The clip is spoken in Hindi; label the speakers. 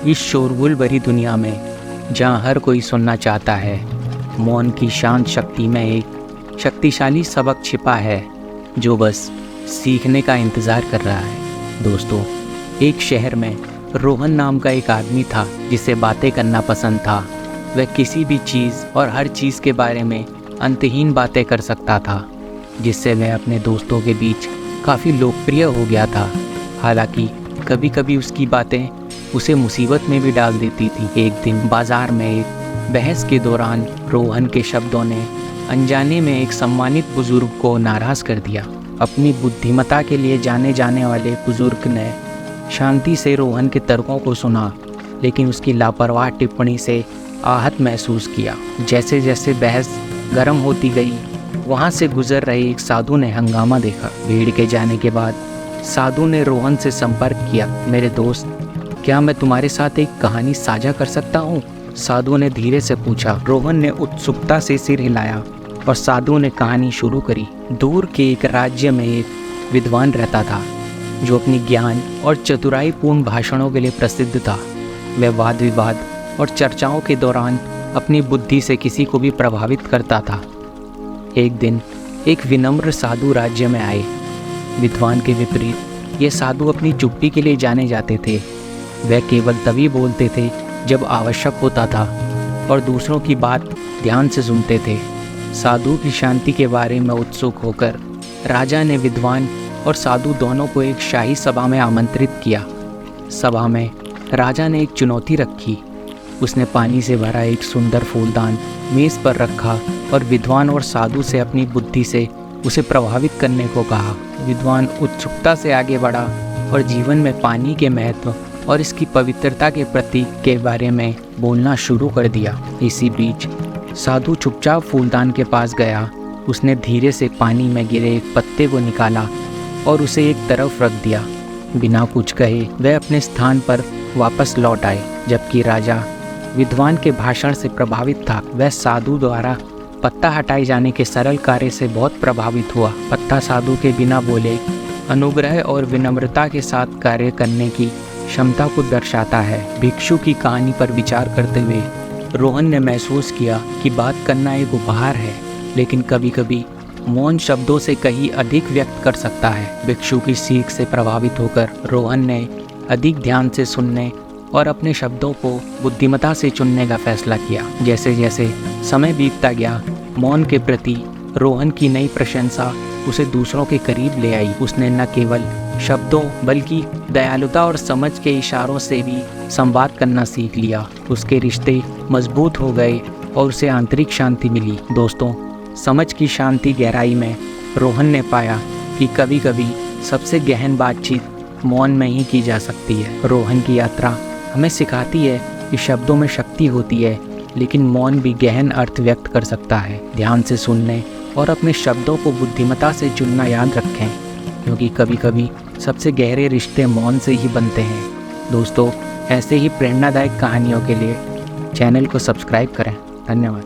Speaker 1: इस शोरगुल भरी दुनिया में जहाँ हर कोई सुनना चाहता है, मौन की शांत शक्ति में एक शक्तिशाली सबक छिपा है जो बस सीखने का इंतज़ार कर रहा है। दोस्तों, एक शहर में रोहन नाम का एक आदमी था जिसे बातें करना पसंद था। वह किसी भी चीज़ और हर चीज़ के बारे में अंतहीन बातें कर सकता था, जिससे वह अपने दोस्तों के बीच काफ़ी लोकप्रिय हो गया था। हालांकि कभी कभी उसकी बातें उसे मुसीबत में भी डाल देती थी। एक दिन बाजार में एक बहस के दौरान रोहन के शब्दों ने अनजाने में एक सम्मानित बुजुर्ग को नाराज़ कर दिया। अपनी बुद्धिमत्ता के लिए जाने जाने वाले बुजुर्ग ने शांति से रोहन के तर्कों को सुना, लेकिन उसकी लापरवाह टिप्पणी से आहत महसूस किया। जैसे जैसे बहस गर्म होती गई, वहाँ से गुजर रहे एक साधु ने हंगामा देखा। भीड़ के जाने के बाद साधु ने रोहन से संपर्क किया। मेरे दोस्त, क्या मैं तुम्हारे साथ एक कहानी साझा कर सकता हूँ? साधु ने धीरे से पूछा। रोहन ने उत्सुकता से सिर हिलाया और साधु ने कहानी शुरू करी। दूर के एक राज्य में एक विद्वान रहता था जो अपनी ज्ञान और चतुराईपूर्ण भाषणों के लिए प्रसिद्ध था। वह वाद विवाद और चर्चाओं के दौरान अपनी बुद्धि से किसी को भी प्रभावित करता था। एक दिन एक विनम्र साधु राज्य में आए। विद्वान के विपरीत ये साधु अपनी चुप्पी के लिए जाने जाते थे। वह केवल तभी बोलते थे जब आवश्यक होता था और दूसरों की बात ध्यान से सुनते थे। साधु की शांति के बारे में उत्सुक होकर राजा ने विद्वान और साधु दोनों को एक शाही सभा में आमंत्रित किया। सभा में राजा ने एक चुनौती रखी। उसने पानी से भरा एक सुंदर फूलदान मेज़ पर रखा और विद्वान और साधु से अपनी बुद्धि से उसे प्रभावित करने को कहा। विद्वान उत्सुकता से आगे बढ़ा और जीवन में पानी के महत्व और इसकी पवित्रता के प्रतीक के बारे में बोलना शुरू कर दिया। इसी बीच साधु चुपचाप फूलदान के पास गया। उसने धीरे से पानी में गिरे एक पत्ते को निकाला और उसे एक तरफ रख दिया। बिना कुछ कहे वह अपने स्थान पर वापस लौट आए। जबकि राजा विद्वान के भाषण से प्रभावित था, वह साधु द्वारा पत्ता हटाए जाने के सरल कार्य से बहुत प्रभावित हुआ। पत्ता साधु के बिना बोले अनुग्रह और विनम्रता के साथ कार्य करने की क्षमता को दर्शाता है। भिक्षु की कहानी पर विचार करते हुए रोहन ने महसूस किया कि बात करना एक उपहार है, लेकिन कभी कभी मौन शब्दों से कहीं अधिक व्यक्त कर सकता है। भिक्षु की सीख से प्रभावित होकर रोहन ने अधिक ध्यान से सुनने और अपने शब्दों को बुद्धिमत्ता से चुनने का फैसला किया। जैसे जैसे समय बीतता गया, मौन के प्रति रोहन की नई प्रशंसा उसे दूसरों के करीब ले आई। उसने न केवल शब्दों बल्कि दयालुता और समझ के इशारों से भी संवाद करना सीख लिया। उसके रिश्ते मजबूत हो गए और उसे आंतरिक शांति मिली। दोस्तों, समझ की शांति गहराई में रोहन ने पाया कि कभी कभी सबसे गहन बातचीत मौन में ही की जा सकती है। रोहन की यात्रा हमें सिखाती है कि शब्दों में शक्ति होती है, लेकिन मौन भी गहन अर्थ व्यक्त कर सकता है। ध्यान से सुनने और अपने शब्दों को बुद्धिमत्ता से चुनना याद रखें, क्योंकि कभी कभी सबसे गहरे रिश्ते मौन से ही बनते हैं। दोस्तों, ऐसे ही प्रेरणादायक कहानियों के लिए चैनल को सब्सक्राइब करें। धन्यवाद।